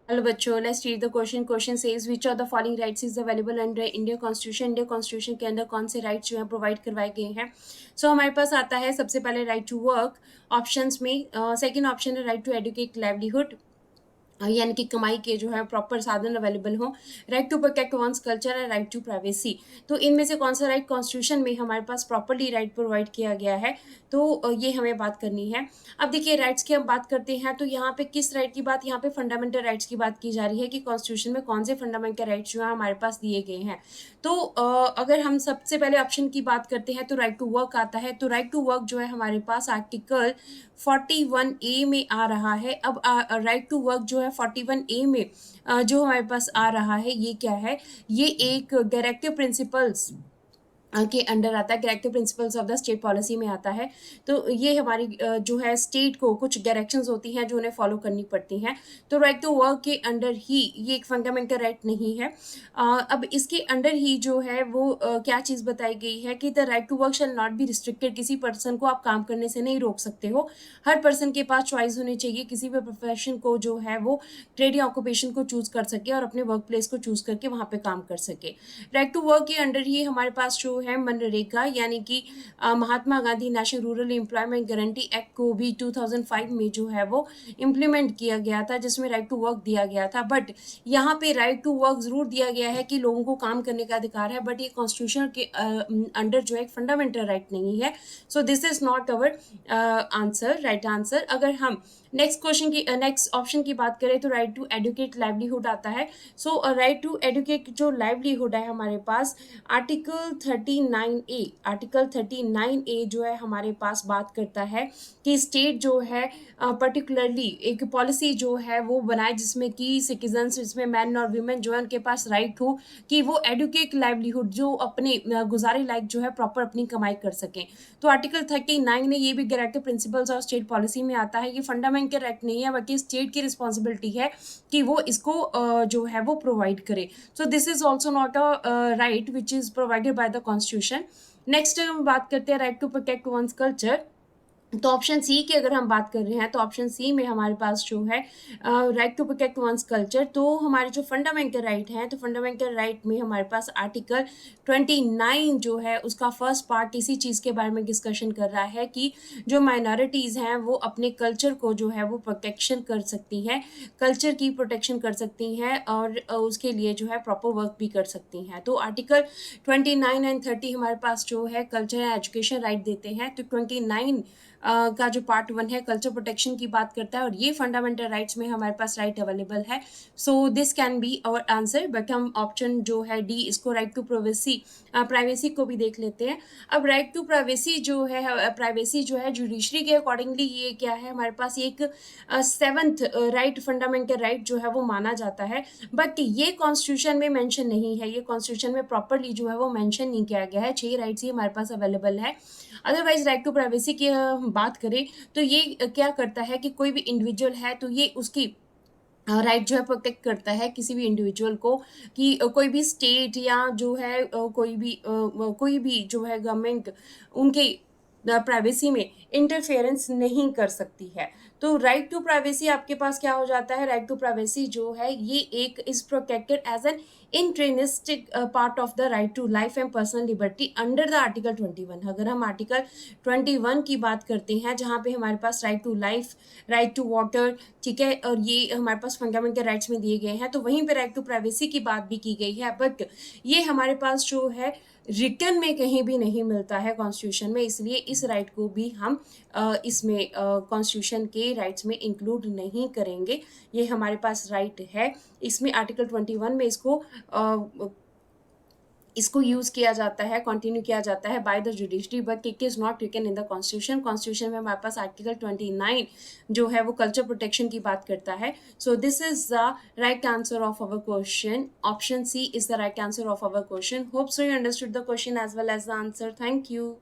Hello बच्चों, let's read the question. Question says which of the following rights is available under Indian constitution. Indian constitution के अंदर कौन से rights जो है प्रोवाइड करवाए गए हैं। सो हमारे पास आता है सबसे पहले राइट टू वर्क। ऑप्शंस में सेकंड ऑप्शन है राइट टू एडुकेट लाइवलीहुड, यानी कि कमाई के जो है प्रॉपर साधन अवेलेबल हो। Right to protect one's culture है राइट टू प्राइवेसी। तो इनमें से कौन सा राइट कॉन्स्टिट्यूशन में हमारे पास प्रॉपरली राइट प्रोवाइड किया गया है, तो ये हमें बात करनी है। अब देखिए, राइट्स की हम बात करते हैं तो यहाँ पे किस राइट की बात, यहाँ पे फंडामेंटल राइट्स की बात की जा रही है कि कॉन्स्टिट्यूशन में कौन से फंडामेंटल राइट्स जो है हमारे पास दिए गए हैं। तो अगर हम सबसे पहले ऑप्शन की बात करते हैं तो राइट टू वर्क आता है। तो राइट टू वर्क जो है हमारे पास आर्टिकल 41A में आ रहा है। अब राइट टू वर्क जो है 41A में जो हमारे पास आ रहा है, ये क्या है, ये एक डायरेक्टिव प्रिंसिपल्स के अंडर आता है। Directive principles of the state policy में आता है। तो ये हमारी जो है स्टेट को कुछ डायरेक्शंस होती हैं जो उन्हें फॉलो करनी पड़ती हैं। तो राइट टू वर्क के अंडर ही ये एक फंडामेंटल राइट नहीं है। अब इसके अंडर ही जो है वो क्या चीज़ बताई गई है कि the right to work shall not be restricted. किसी पर्सन को आप काम करने से नहीं रोक सकते हो। हर पर्सन के पास चॉइस होनी चाहिए, किसी भी प्रोफेशन को जो है वो ट्रेड या ऑक्यूपेशन को चूज कर सके और अपने वर्क प्लेस को चूज करके वहाँ पे काम कर सके। राइट टू वर्क के अंडर ही हमारे पास जो है मनरेगा, यानी कि Mahatma Gandhi national rural employment guarantee act को भी 2005 में जो है वो इम्प्लीमेंट किया गया था, जिसमें राइट टू वर्क दिया गया था। बट यहाँ पे राइट टू वर्क जरूर दिया गया है कि लोगों को काम करने का अधिकार है, बट ये कॉन्स्टिट्यूशन के अंडर जो है एक फंडामेंटल राइट नहीं है। So this is not our answer, right answer. अगर हम नेक्स्ट क्वेश्चन की नेक्स्ट ऑप्शन की बात करें तो राइट टू एडुकेट लाइवलीहुड आता है। सो राइट टू एडुकेट जो लाइवलीहुड है हमारे पास आर्टिकल 39A, आर्टिकल 39A जो है हमारे पास बात करता है कि स्टेट जो है पर्टिकुलरली एक पॉलिसी जो है वो बनाए जिसमें कि सिटीजन्स, जिसमें मैन और वीमेन जो है उनके पास राइट हो कि वो एडुकेट लाइवलीहुड, जो अपने गुजारे लायक जो है प्रॉपर अपनी कमाई कर सकें। तो आर्टिकल 39 ने ये भी डायरेक्टिव प्रिंसिपल्स और स्टेट पॉलिसी में आता है। ये फंडामेंटल राइट नहीं है, बल्कि स्टेट की रिस्पॉन्सिबिलिटी है कि वो इसको जो है वो प्रोवाइड करे। So this is also not a right which is provided by the constitution. Next हम बात करते हैं right to protect one's culture. तो ऑप्शन सी की अगर हम बात कर रहे हैं तो ऑप्शन सी में हमारे पास जो है right to protect one's culture. तो हमारे जो फंडामेंटल राइट हैं, तो फंडामेंटल राइट में हमारे पास आर्टिकल 29 जो है उसका फर्स्ट पार्ट इसी चीज़ के बारे में डिस्कशन कर रहा है कि जो माइनॉरिटीज़ हैं वो अपने कल्चर को जो है वो प्रोटेक्शन कर सकती हैं, कल्चर की प्रोटेक्शन कर सकती हैं और उसके लिए जो है प्रॉपर वर्क भी कर सकती हैं। तो आर्टिकल 29 एंड 30 हमारे पास जो है कल्चर एंड एजुकेशन राइट देते हैं। तो 29 का जो पार्ट 1 है कल्चर प्रोटेक्शन की बात करता है और ये फंडामेंटल राइट्स में हमारे पास राइट अवेलेबल है। So this can be our answer. But हम ऑप्शन जो है डी, इसको राइट टू प्राइवेसी को भी देख लेते हैं। अब राइट टू प्राइवेसी जो है जुडिशरी के अकॉर्डिंगली ये क्या है, हमारे पास एक 7th राइट, फंडामेंटल राइट जो है वो माना जाता है। बट ये कॉन्स्टिट्यूशन में मेंशन नहीं है, ये कॉन्स्टिट्यूशन में प्रॉपरली जो है वो मेंशन नहीं किया गया है। 6 राइट्स ही हमारे पास अवेलेबल है। अदरवाइज राइट टू प्राइवेसी की हम बात करें तो ये क्या करता है कि कोई भी इंडिविजुअल है तो ये उसकी राइट जो है प्रोटेक्ट करता है किसी भी इंडिविजुअल को कि कोई भी स्टेट या जो है कोई भी जो है गवर्नमेंट उनके प्राइवेसी में इंटरफेरेंस नहीं कर सकती है। तो राइट टू प्राइवेसी आपके पास क्या हो जाता है, राइट टू प्राइवेसी जो है ये एक is protected as an intrinsic part of the right to life and personal liberty under the article 21। अगर हम आर्टिकल 21 की बात करते हैं जहाँ पे हमारे पास right to life, right to water, ठीक है, और ये हमारे पास फंडामेंटल राइट्स में दिए गए हैं, तो वहीं पे राइट टू प्राइवेसी की बात भी की गई है। बट ये हमारे पास जो है रिटर्न में कहीं भी नहीं मिलता है कॉन्स्टिट्यूशन में, इसलिए इस राइट को भी हम इसमें कॉन्स्टिट्यूशन के राइट्स में इंक्लूड नहीं करेंगे। ये हमारे पास राइट है, इसमें आर्टिकल 21 में इसको यूज किया जाता है, कंटिन्यू किया जाता है by the judiciary, but it is not written in the constitution. Constitution में हमारे पास आर्टिकल 29 जो है वो कल्चर प्रोटेक्शन की बात करता है। So this is the right answer of our question. Option C is the right answer of our question. Hope so you understood the question as well as the answer. Thank you.